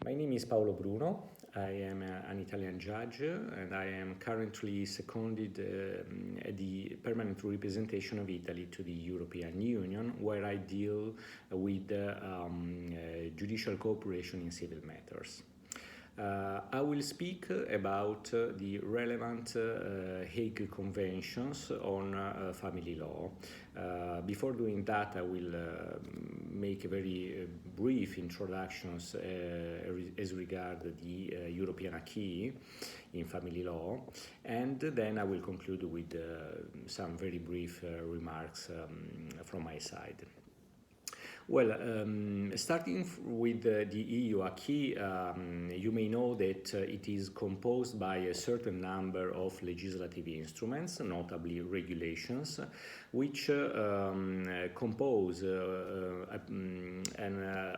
My name is Paolo Bruno. I am an Italian judge and I am currently seconded at the permanent representation of Italy to the European Union, where I deal with judicial cooperation in civil matters. I will speak about the relevant Hague Conventions on family law. Before doing that, I will make a very brief introductions as regard the European acquis in family law, and then I will conclude with some very brief remarks from my side. Well, starting with the EU acquis, you may know that it is composed by a certain number of legislative instruments, notably regulations, which compose an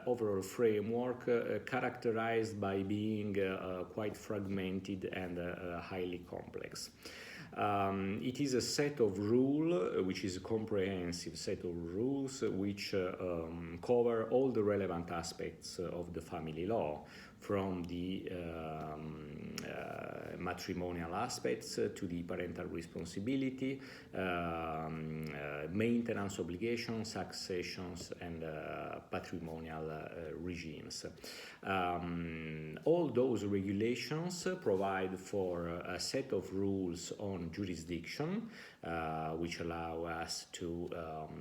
overall framework characterized by being quite fragmented and highly complex. It is a set of rules, which is a comprehensive set of rules, which cover all the relevant aspects of the family law, from the matrimonial aspects to the parental responsibility, maintenance obligations, successions, and patrimonial regimes. All those regulations provide for a set of rules on jurisdiction, which allow us to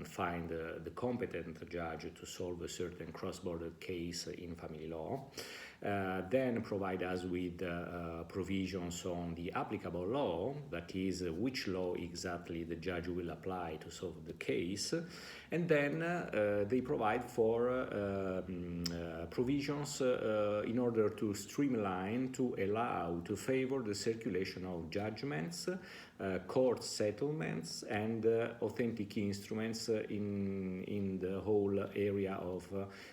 find the competent judge to solve a certain cross-border case in family law. Then provide us with provisions on the applicable law, that is, which law exactly the judge will apply to solve the case, and then they provide for provisions in order to streamline, to allow, to favor the circulation of judgments, court settlements, and authentic instruments in the whole area of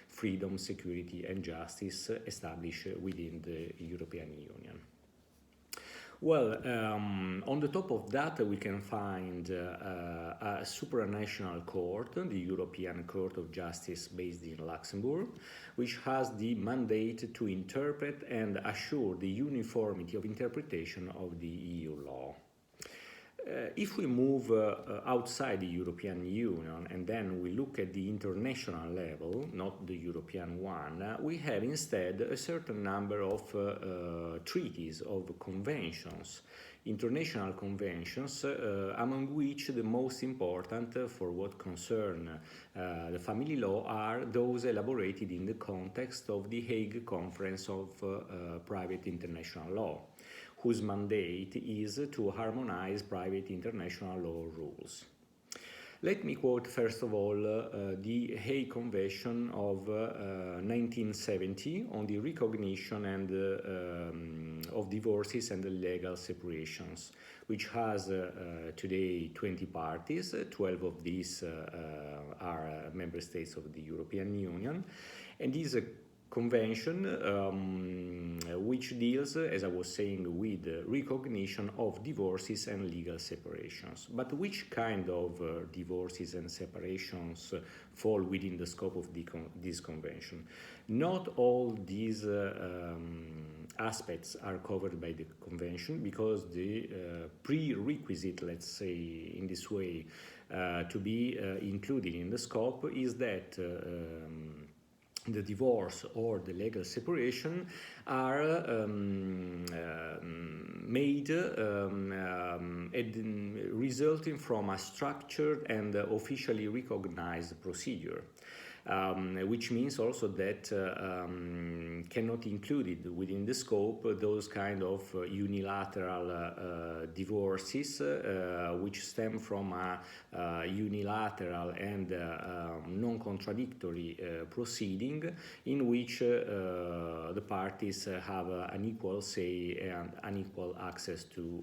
freedom, security, and justice established within the European Union. Well, on the top of that, we can find a supranational court, the European Court of Justice based in Luxembourg, which has the mandate to interpret and assure the uniformity of interpretation of the EU law. If we move outside the European Union and then we look at the international level, not the European one, we have instead a certain number of treaties, of conventions, international conventions, among which the most important for what concern the family law are those elaborated in the context of the Hague Conference of Private International Law, whose mandate is to harmonize private international law rules. Let me quote first of all the Hague Convention of 1970 on the recognition and of divorces and legal separations, which has today 20 parties. 12 of these are member states of the European Union, and is a convention which deals, as I was saying, with recognition of divorces and legal separations. But which kind of divorces and separations fall within the scope of this convention? Not all these aspects are covered by the convention, because the prerequisite, let's say in this way, to be included in the scope is that the divorce or the legal separation are made resulting from a structured and officially recognized procedure. Which means also that cannot include within the scope those kind of unilateral divorces which stem from a unilateral and non-contradictory proceeding in which the parties have an equal say and unequal access to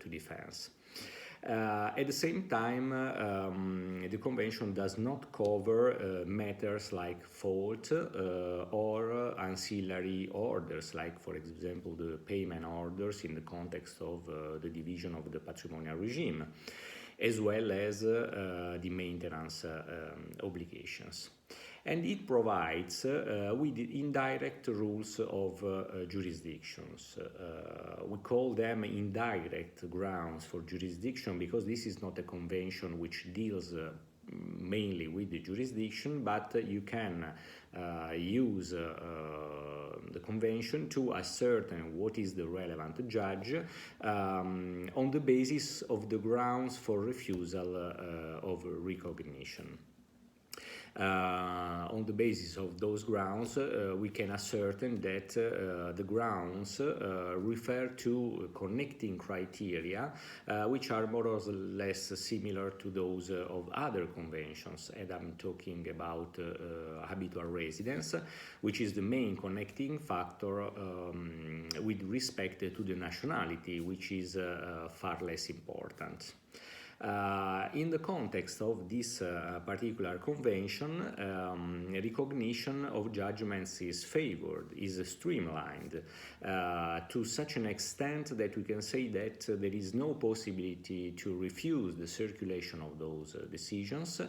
defense. At the same time, the convention does not cover matters like fault or ancillary orders, like, for example, the payment orders in the context of the division of the patrimonial regime, as well as the maintenance obligations. and it provides with indirect rules of jurisdictions. We call them indirect grounds for jurisdiction because this is not a convention which deals mainly with the jurisdiction, but you can use the convention to ascertain what is the relevant judge on the basis of the grounds for refusal of recognition. On the basis of those grounds, we can ascertain that the grounds refer to connecting criteria which are more or less similar to those of other conventions. And I'm talking about habitual residence, which is the main connecting factor with respect to the nationality, which is far less important. In the context of this particular convention, recognition of judgments is favored, is streamlined to such an extent that we can say that there is no possibility to refuse the circulation of those decisions,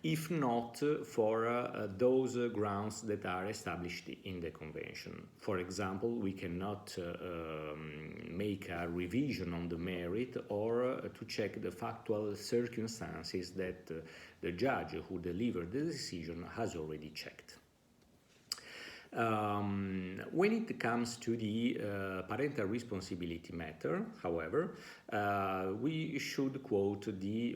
if not for those grounds that are established in the convention. For example, we cannot make a revision on the merit or to check the factual circumstances that the judge who delivered the decision has already checked. When it comes to the parental responsibility matter, however, we should quote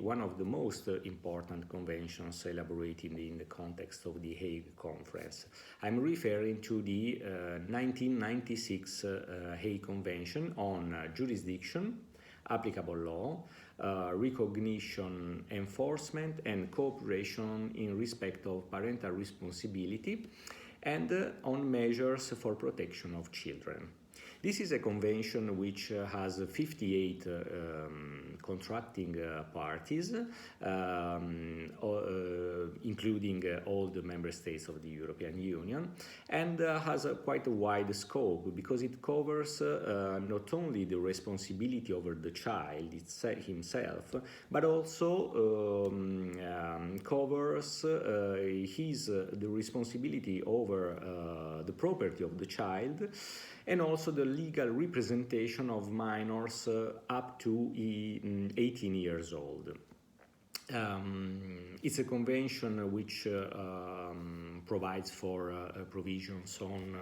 one of the most important conventions elaborated in the context of the Hague Conference. I'm referring to the 1996 Hague Convention on jurisdiction, applicable law, recognition, enforcement, and cooperation in respect of parental responsibility, and on measures for protection of children. This is a convention which has 58 contracting parties, including all the member states of the European Union, and has quite a wide scope because it covers not only the responsibility over the child himself, but also covers the responsibility over the property of the child, and also the legal representation of minors up to 18 years old. It's a convention which provides for provisions on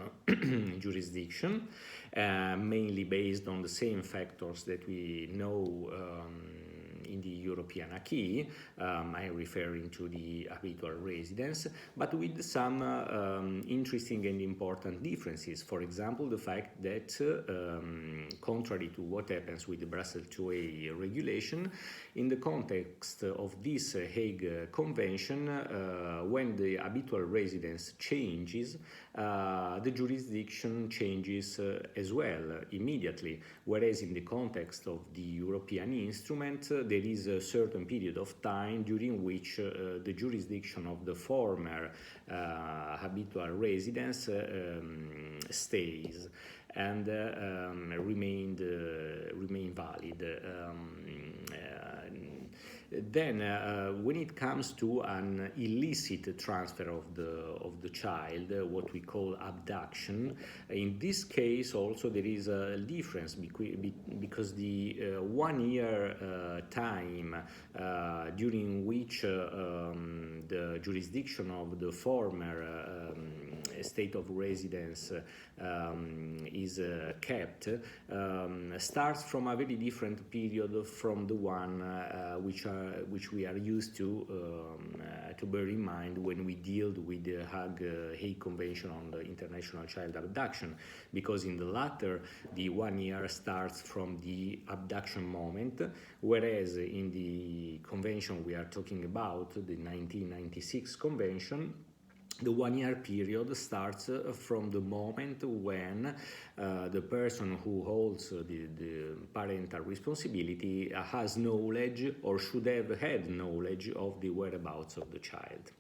jurisdiction, mainly based on the same factors that we know in the European acquis. I'm referring to the habitual residence, but with some interesting and important differences. For example, the fact that, contrary to what happens with the Brussels IIa regulation, in the context of this Hague Convention, when the habitual residence changes, the jurisdiction changes as well immediately, whereas in the context of the European instrument, there is a certain period of time during which the jurisdiction of the former habitual residence stays and remain valid. Then, when it comes to an illicit transfer of the child, what we call abduction, in this case also there is a difference because the 1 year time during which the jurisdiction of the former state of residence is kept starts from a very different period from the one which we are used to bear in mind when we deal with the Hague Convention on the International Child Abduction, because in the latter the 1 year starts from the abduction moment, whereas in the convention we are talking about, the 1996 convention, the 1 year period starts from the moment when the person who holds the parental responsibility has knowledge or should have had knowledge of the whereabouts of the child.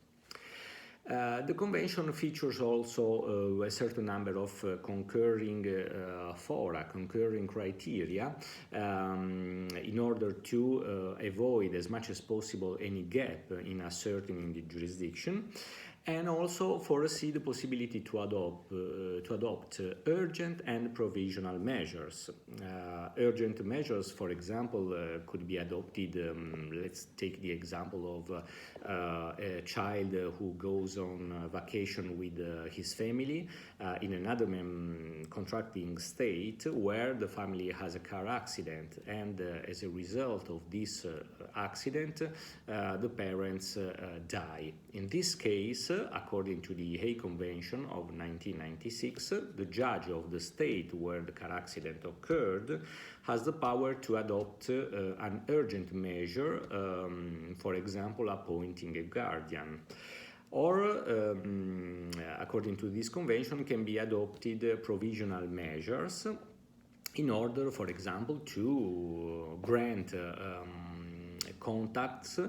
The convention features also a certain number of concurring criteria in order to avoid as much as possible any gap in ascertaining the jurisdiction. and also foresee the possibility to adopt urgent and provisional measures. Urgent measures, for example, could be adopted. Let's take the example of a child who goes on vacation with his family in another contracting state where the family has a car accident, and as a result of this accident, the parents die. In this case, according to the Hague Convention of 1996, the judge of the state where the car accident occurred has the power to adopt an urgent measure, for example, appointing a guardian. Or, according to this convention, can be adopted provisional measures in order, for example, to grant contacts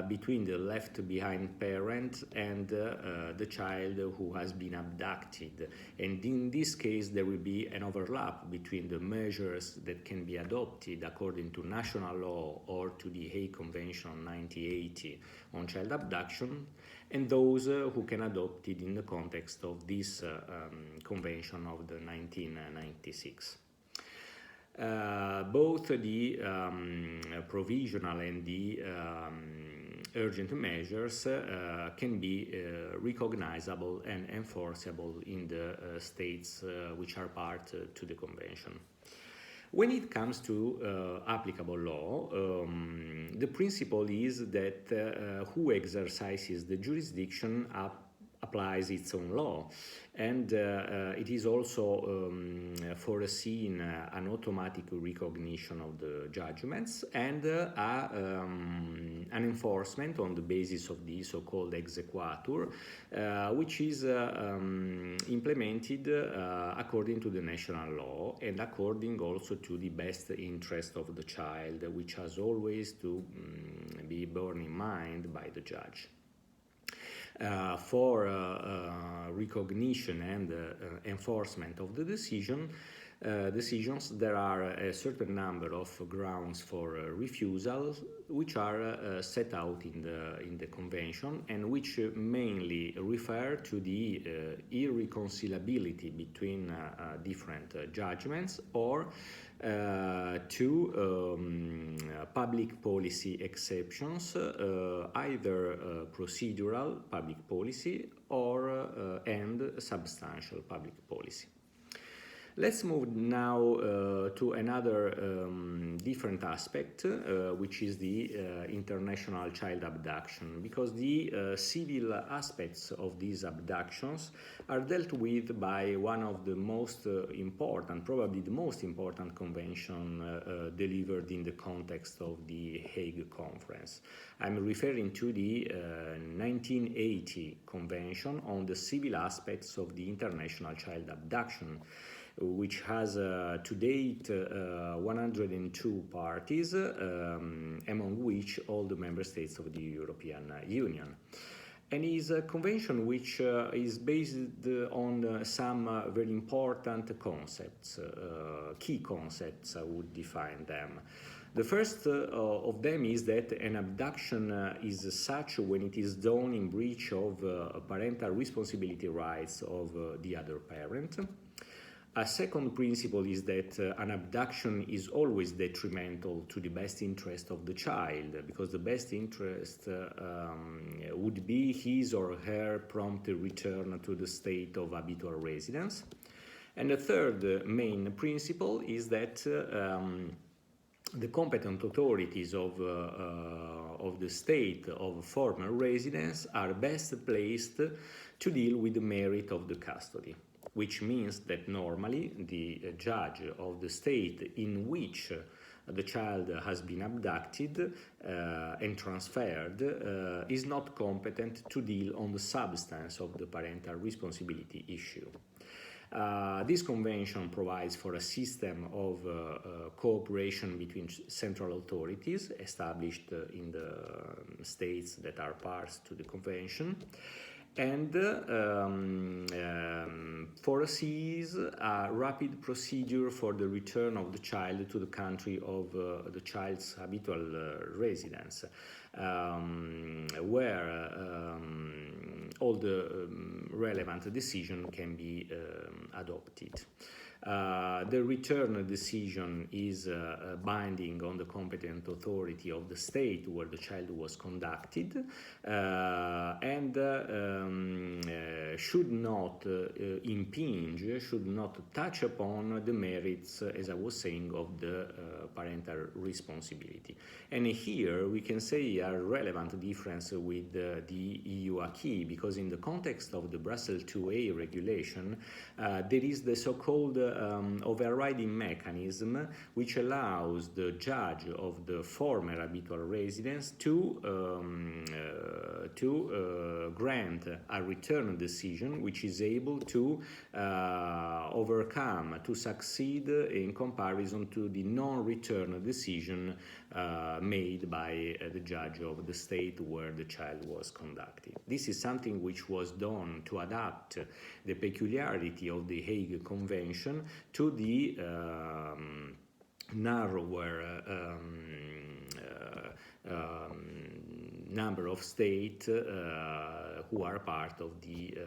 between the left behind parent and the child who has been abducted. And in this case, there will be an overlap between the measures that can be adopted according to national law or to the Hague Convention 1980 on child abduction, and those who can adopt it in the context of this convention of the 1996. Both the provisional and the urgent measures can be recognizable and enforceable in the states which are part to the convention. When it comes to applicable law, the principle is that who exercises the jurisdiction applies its own law, and it is also foreseen an automatic recognition of the judgments and an enforcement on the basis of the so-called exequatur, which is implemented according to the national law and according also to the best interest of the child, which has always to be borne in mind by the judge. For recognition and enforcement of the decisions, there are a certain number of grounds for refusal, which are set out in the convention, and which mainly refer to the irreconcilability between different judgments, or to public policy exceptions, either procedural public policy or and substantial public policy. Let's move now to another different aspect, which is the international child abduction, because the civil aspects of these abductions are dealt with by one of the most important, probably the most important convention delivered in the context of the Hague Conference. I'm referring to the 1980 Convention on the Civil Aspects of the International Child Abduction, which has to date 102 parties, among which all the member states of the European Union. And is a convention which is based on some very important concepts, key concepts, I would define them. The first of them is that an abduction is such when it is done in breach of parental responsibility rights of the other parent. A second principle is that an abduction is always detrimental to the best interest of the child, because the best interest would be his or her prompt return to the state of habitual residence. And the third main principle is that the competent authorities of the state of former residence are best placed to deal with the merit of the custody, which means that normally the judge of the state in which the child has been abducted and transferred is not competent to deal on the substance of the parental responsibility issue. This convention provides for a system of cooperation between central authorities established in the states that are parts to the convention, and foresees a rapid procedure for the return of the child to the country of the child's habitual residence. where all the relevant decision can be adopted. The return decision is binding on the competent authority of the state where the child was conducted, and should not impinge, should not touch upon the merits, as I was saying, of the parental responsibility. And here we can say a relevant difference with the EU acquis, because in the context of the Brussels 2A regulation, there is the so-called overriding mechanism which allows the judge of the former habitual residence to grant a return decision which is able to overcome, to succeed in comparison to the non-return decision made by the judge of the state where the child was conducted. This is something which was done to adapt the peculiarity of the Hague Convention to the narrower number of states who are part of the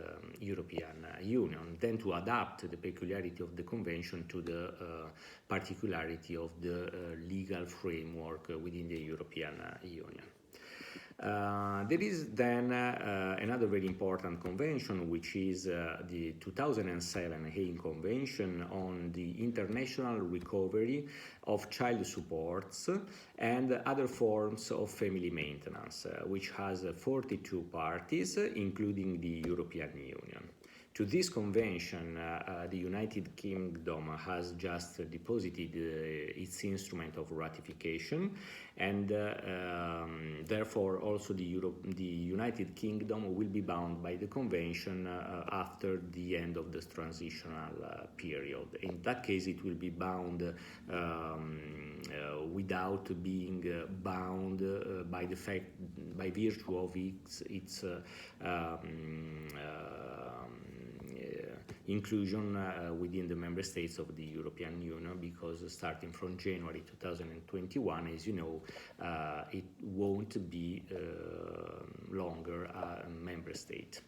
European Union, then to adapt the peculiarity of the convention to the particularity of the legal framework within the European Union. There is then another very important convention, which is the 2007 Hague Convention on the International Recovery of Child Supports and other forms of family maintenance, which has 42 parties, including the European Union. To this convention, the United Kingdom has just deposited its instrument of ratification, and therefore also the United Kingdom will be bound by the convention after the end of the transitional period. In that case, it will be bound without being bound by the fact, by virtue of its inclusion within the member states of the European Union, because starting from January 2021, as you know, it won't be longer a member state.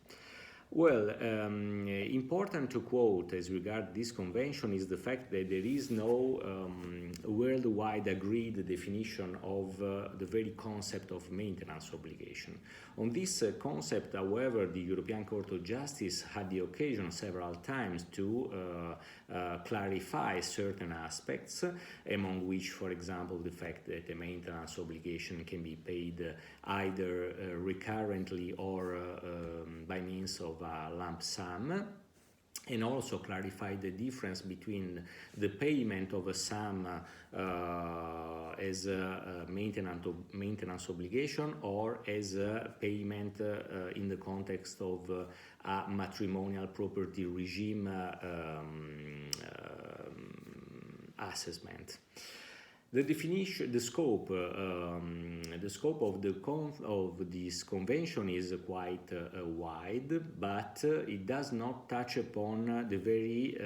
Well, important to quote as regards this convention is the fact that there is no worldwide agreed definition of the very concept of maintenance obligation. On this concept, however, the European Court of Justice had the occasion several times to clarify certain aspects, among which, for example, the fact that a maintenance obligation can be paid either recurrently or by means of a lump sum, and also clarify the difference between the payment of a sum as a maintenance obligation or as a payment in the context of a matrimonial property regime assessment. The definition, the scope of this convention is quite wide, but it does not touch upon the very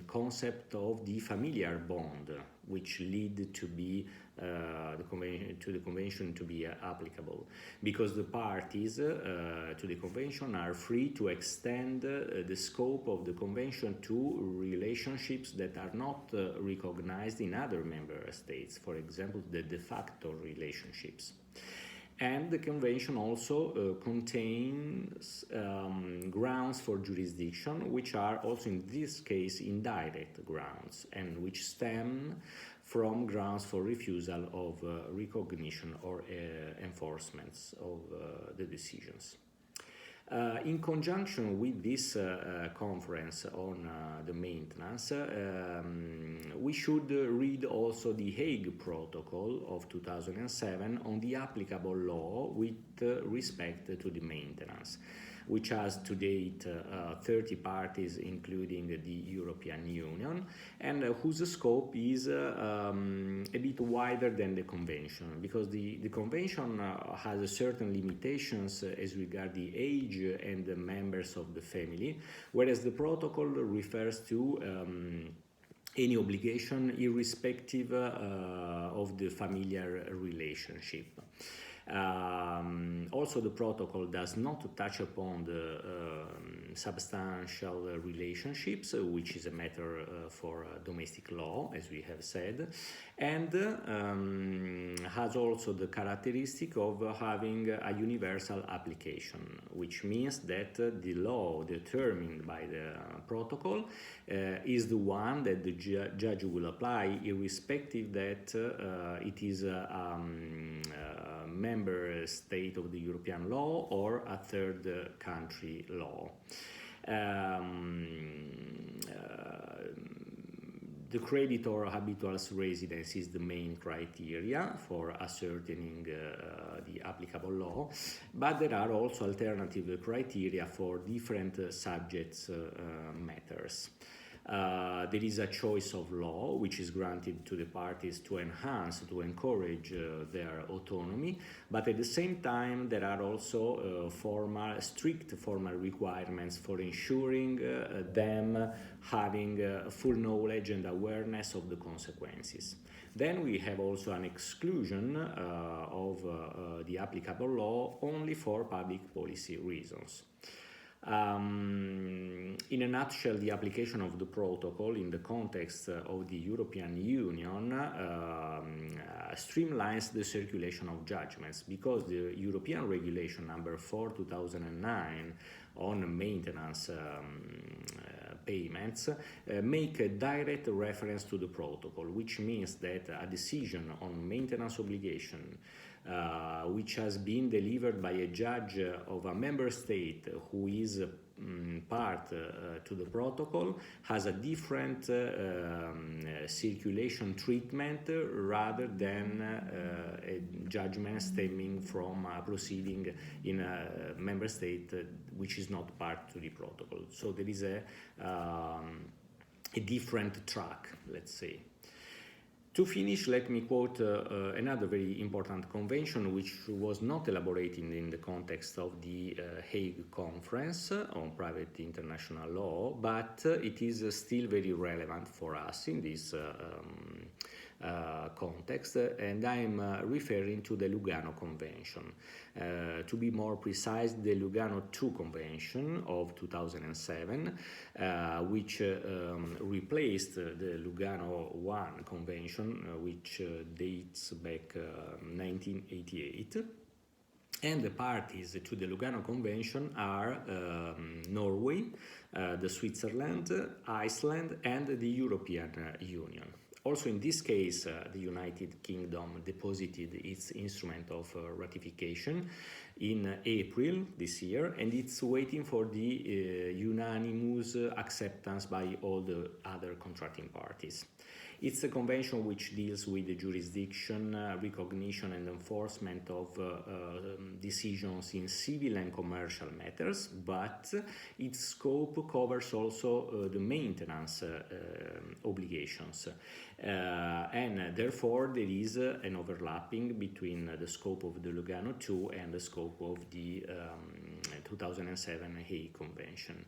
concept of the familiar bond, which lead to be the convention to be applicable, because the parties to the convention are free to extend the scope of the convention to relationships that are not recognized in other member states, for example, the de facto relationships. And the convention also contains grounds for jurisdiction, which are also in this case indirect grounds, and which stem from grounds for refusal of recognition or enforcements of the decisions. In conjunction with this conference on the maintenance, we should read also the Hague Protocol of 2007 on the applicable law with respect to the maintenance, which has to date 30 parties, including the European Union, and whose scope is a bit wider than the convention, because the convention has certain limitations as regard the age and the members of the family, whereas the protocol refers to any obligation irrespective of the familiar relationship. Also, the protocol does not touch upon the substantial relationships, which is a matter for domestic law, as we have said, and has also the characteristic of having a universal application, which means that the law determined by the protocol is the one that the judge will apply, irrespective that it is a member state of the European law or a third country law. The creditor habitual residence is the main criteria for ascertaining the applicable law, but there are also alternative criteria for different subjects matters. There is a choice of law, which is granted to the parties to encourage their autonomy, but at the same time there are also strict formal requirements for ensuring them having full knowledge and awareness of the consequences. Then we have also an exclusion of the applicable law only for public policy reasons. In a nutshell, the application of the protocol in the context of the European Union streamlines the circulation of judgments, because the European Regulation number 4/2009 on maintenance payments make a direct reference to the protocol, which means that a decision on maintenance obligation which has been delivered by a judge of a member state who is part to the protocol has a different circulation treatment rather than a judgment stemming from a proceeding in a member state which is not part to the protocol. So there is a different track, let's say. To finish, let me quote another very important convention which was not elaborated in the context of the Hague Conference on Private International Law, but it is still very relevant for us in this context, and I'm referring to the Lugano Convention. To be more precise, the Lugano II Convention of 2007, which replaced the Lugano I Convention, which dates back 1988. And the parties to the Lugano Convention are Norway, the Switzerland, Iceland, and the European Union. Also, in this case, the United Kingdom deposited its instrument of ratification in April this year, and it's waiting for the unanimous acceptance by all the other contracting parties. It's a convention which deals with the jurisdiction, recognition and enforcement of decisions in civil and commercial matters, but its scope covers also the maintenance obligations. And therefore there is an overlapping between the scope of the Lugano II and the scope of the 2007 Hague Convention.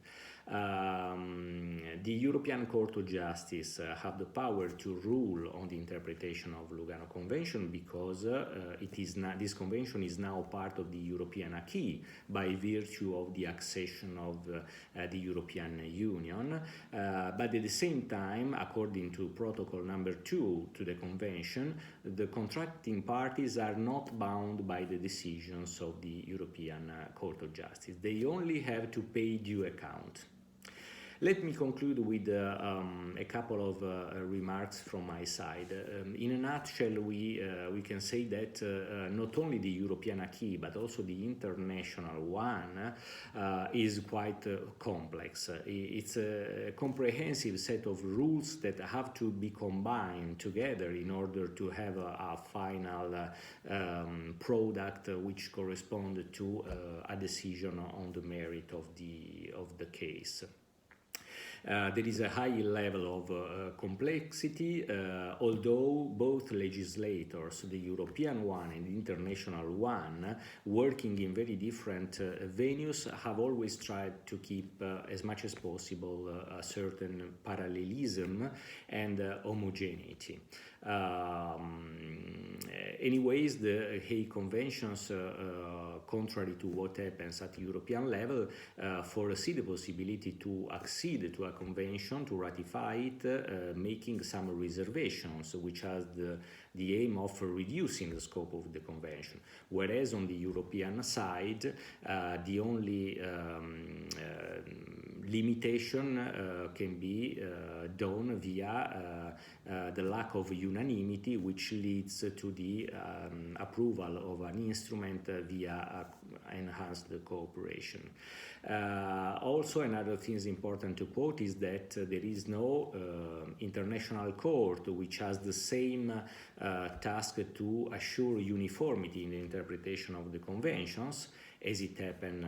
The European Court of Justice have the power to rule on the interpretation of Lugano Convention because this convention is now part of the European acquis by virtue of the accession of the European Union. But at the same time, according to Protocol number 2 to the Convention, the contracting parties are not bound by the decisions of the European Court of Justice. They only have to pay due account. Let me conclude with a couple of remarks from my side. In a nutshell, we can say that not only the European acquis, but also the international one is quite complex. It's a comprehensive set of rules that have to be combined together in order to have a final product which corresponds to a decision on the merit of the case. There is a high level of complexity, although both legislators, the European one and the international one, working in very different venues, have always tried to keep as much as possible a certain parallelism and homogeneity. Anyways, the Hague Conventions, contrary to what happens at the European level, foresee the possibility to accede to a convention, to ratify it, making some reservations, which has the aim of reducing the scope of the convention. Whereas on the European side, the only limitation can be done via the lack of unanimity, which leads to the approval of an instrument via enhanced cooperation. Also, another thing is important to quote is that there is no international court which has the same task to assure uniformity in the interpretation of the conventions, as it happened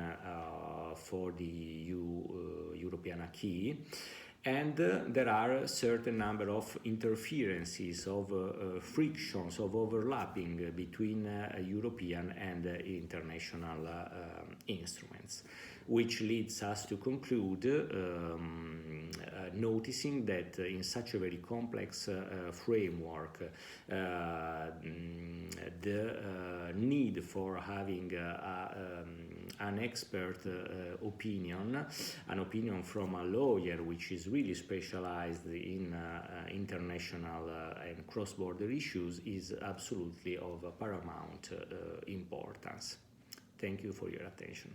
for the European acquis. And there are a certain number of interferences, of frictions, of overlapping between European and international instruments, which leads us to conclude noticing that in such a very complex framework, the need for having an expert opinion, an opinion from a lawyer which is really specialized in international and cross-border issues, is absolutely of paramount importance. Thank you for your attention.